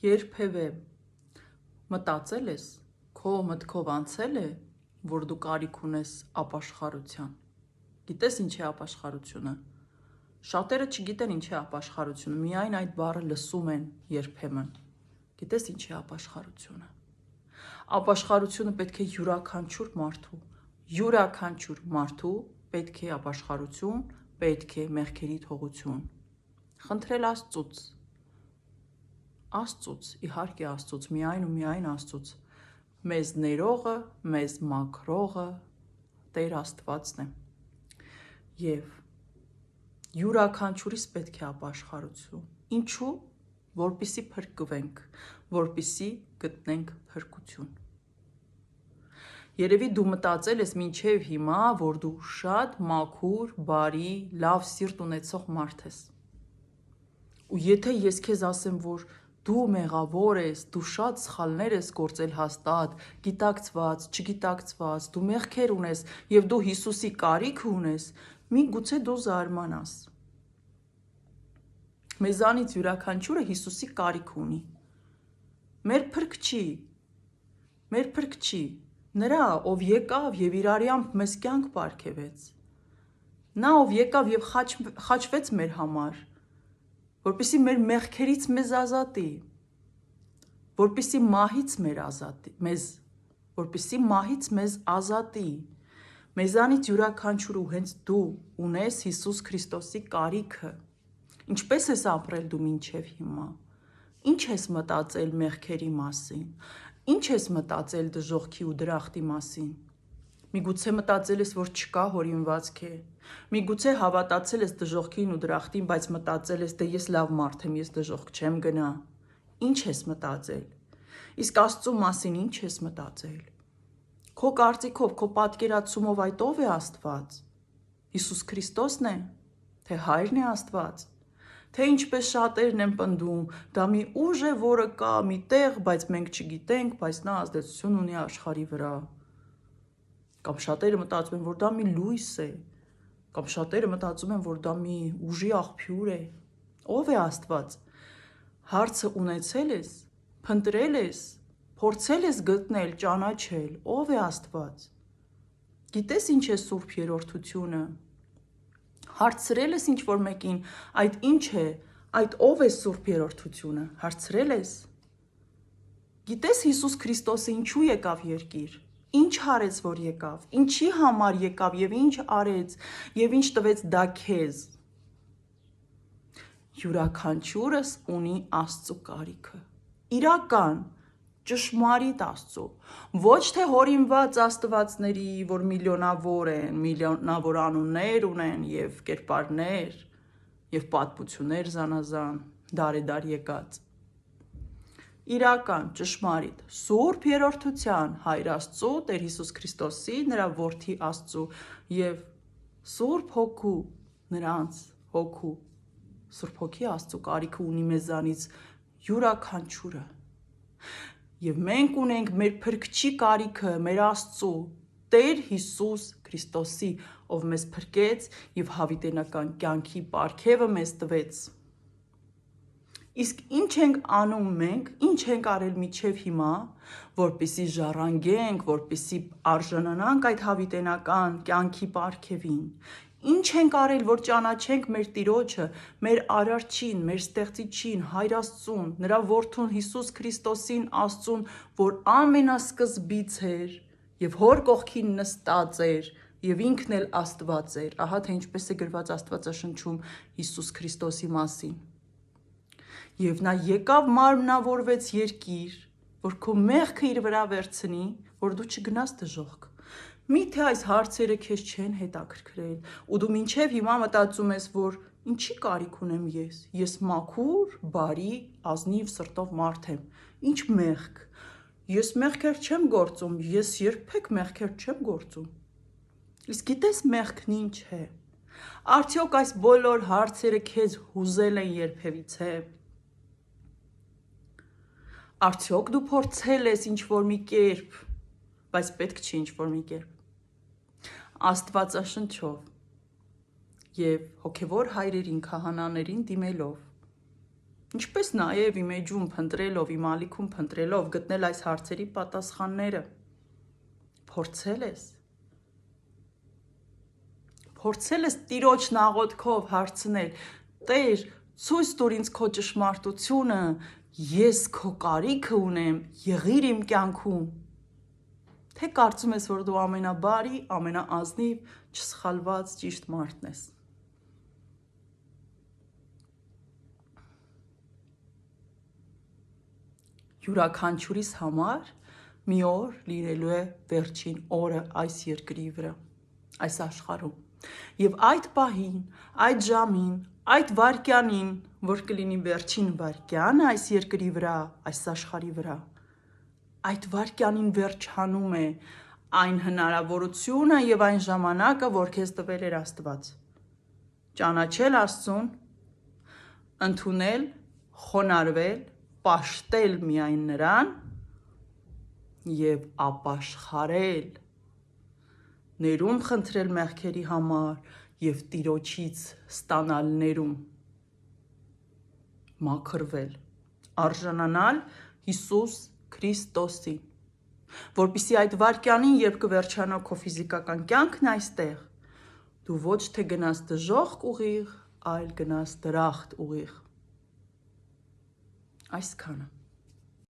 Երբևէ մտածել ես, քո մտքով անցել է, որ դու կարիք ունես ապաշխարության։ Գիտես ինչ է ապաշխարությունը։ Շատերը չգիտեն ինչ է ապաշխարությունը, միայն այդ բառը լսում են երբեմն։ Գիտես ինչ է ապաշխարությունը։ Ապաշխարությունը պետք է յուրաքանչյուր մարդու պետք է ապաշխարություն, պետք է մեղքերի թողություն։ Խնդրել Աստծուց, իհարկե Աստծուց, միայն ու միայն Աստծուց, մեզ ներողը, մեզ մաքրողը Տեր Աստվածն է։ Եվ յուրաքանչյուրիս պետք է ապաշխարություն։ Ինչու՞, որպեսզի փրկվենք, որպեսզի գտնենք փրկություն։ Երևի դու մտածել ես մինչև հիմա, որ դու շատ մաքուր, բարի, լավ սիրտ ունեցող մարդ ես։ Ու եթե ես քեզ ասեմ, որ դու մեղավոր ես, դու շատ սխալներ ես գործել հաստատ, գիտակցված, չգիտակցված, դու մեղքեր ունես եւ դու Հիսուսի կարիքը ունես, միգուցե դու զարմանաս։ Մեզանից յուրաքանչյուրը Հիսուսի կարիք ունի։ Մեր փրկչի, նրա, ով եկավ եւ իր արյամբ մեզ կյանք պարգևեց։ Նա, ով եկավ եւ խաչվեց մեր համար, որպեսզի մեր մեղքերից մեզ ազատի, որպեսզի մահից մեզ ազատի։ Մեզանից յուրաքանչյուրը հենց դու ունես Հիսուս Քրիստոսի կարիքը։ Ինչպես ես ապրել դու մինչև հիմա։ Ինչ ես մտածել մեղքերի մասին։ Ինչ ես մտածել դժոխքի ու դրախտի մասին։ Միգուցե մտածել ես, որ չկա հորինվածք է։ Միգուցե հավատացել ես դժոխքին ու դրախտին, բայց մտածել ես, դե ես լավ մարդ եմ, ես դժոխք չեմ գնա։ Ինչ ես մտածել։ Իսկ Աստծո մասին ինչ ես մտածել։ Քո կարծիքով, քո պատկերացումով այդ ով է Աստված։ Հիսուս Քրիստոսն է, թե Հայրն է Աստված։ Թե ինչպես շատերն են պնդում, դա մի ուժ է, որը կա մի տեղ, բայց մենք չգիտենք, բայց նա ազդեցություն ունի աշխարհի վրա։ Կամ շատերը մտածում են, որ դա մի լույս է, կամ շատերը մտածում են, որ դա մի ուժի աղբյուր է։ Ով է Աստված։ Հարցը ունեցել ես, փնտրել ես, փորձել ես գտնել, ճանաչել, ով է Աստված։ Գիտես ինչ է Սուրբ Երրորդությունը։ Հարցրել ես ինչ-որ մեկին, այդ ինչ է, այդ ով է Սուրբ Երրորդությունը, հարցրել ես։ Գիտես Հիսուս Քրիստոսը ինչու եկավ երկիր, ինչ արեց, որ եկավ, ինչի համար եկավ եւ ինչ արեց եւ ինչ տվեց դա քեզ։ Յուրաքանչյուրս ունի Աստծո կարիքը, իրական, ճշմարիտ Աստծո, ոչ թե հորինված աստվածների, որ միլիոնավոր են, միլիոնավոր անուններ ունեն եւ կերպարներ եւ պատմություններ զանազան, դարեդար եկած։ Իրական, ճշմարիտ, Սուրբ Երրորդության Հայր Աստծո, Տեր Հիսուս Քրիստոսի, նրա որդի Աստծո եւ Սուրբ Հոգու, նրանց Հոգու, Սուրբ Հոգի Աստծո կարիքը ունի մեզանից յուրաքանչյուրը։ Եվ մենք ունենք մեր փրկչի կարիքը, մեր Աստծո, Տեր Հիսուս Քրիստոսի, ով մեզ փրկեց եւ հավիտենական կյանքի պարգևը մեզ տվեց։ Իսկ ինչ ենք անում մենք, ինչ ենք արել մինչև հիմա, որպեսզի ժառանգենք, որպեսզի արժանանանք այդ հավիտենական կյանքի պարգևին։ Ինչ ենք արել, որ ճանաչենք մեր Տիրոջը, մեր Արարչին, մեր Ստեղծիչին, Հայր Աստծուն, նրա որդուն Հիսուս Քրիստոսին, Աստծուն, որ ամենասկզբից էր եւ հոր կողքին նստած էր եւ ինքն էլ Աստված էր։ Ահա թե ինչպես է գրված Աստվածաշնչում Հիսուս Քրիստոսի մասին։ Եվ նա եկավ մարմնավորվեց երկիր, որ քո մեղքը իր վրա վերցնի, որ դու չգնաս դժոխք։ Միթե այս հարցերը քեզ չեն հետաքրքրել, ու դու մինչև հիմա մտածում ես, որ ինչի կարիք ունեմ ես։ Ես մաքուր, բարի, ազնիվ սրտով մարդ եմ։ Ինչ մեղք։ Ես մեղքեր չեմ գործում, ես երբեք մեղքեր չեմ գործում։ Իսկ գիտես մեղքն ինչ է։ Արդյոք այս բոլոր հարցերը քեզ հուզել են երբևիցե։ Արդյոք դու փորձել ես ինչ-որ մի կերպ, բայց պետք չի ինչ-որ մի կերպ։ Աստվածաշնչով եւ հոգեվոր հայրերին, քահանաներին դիմելով, Ինչպես նաև իմ էջում փնտրելով, իմ ալիքում փնտրելով գտնել այս հարցերի պատասխանները։ Փորձել ես Տիրոջն աղոթքով հարցնել. Տեր, ցույց տուր ինձ քո ճշմարտությունը, ես քո կարիքը ունեմ, եղիր իմ կյանքում։ Թե կարծում ես, որ դու ամենաբարի, ամենաազնիվ, չսխալված ճիշտ մարդն ես։ Յուրաքանչյուրիս համար մի օր լինելու է վերջին օրը այս երկրի վրա, այս աշխարհում։ Եվ այդ պահին, այդ ժամին, այդ վայրկյանին, որ կլինի վերջին վայրկյանը այս երկրի վրա, այս աշխարհի վրա, այդ վայրկյանին վերջանում է այն հնարավորությունը եւ այն ժամանակը, որ քեզ տվել էր Աստված։ Ճանաչել Աստծուն, ընդունել, խոնարհվել, պաշտել միայն նրան եւ ապաշխարել, ներում խնդրել մեղքերի համար եւ Տիրոջից ստանալ ներում, մաքրվել, արժանանալ Հիսուս Քրիստոսին, որպեսզի այդ վայրկյանին, երբ կվերջանա քո ֆիզիկական կյանքն այստեղ, դու ոչ թե գնաս դժոխք ուղիղ, այլ գնաս դրախտ ուղիղ։ Այսքանը։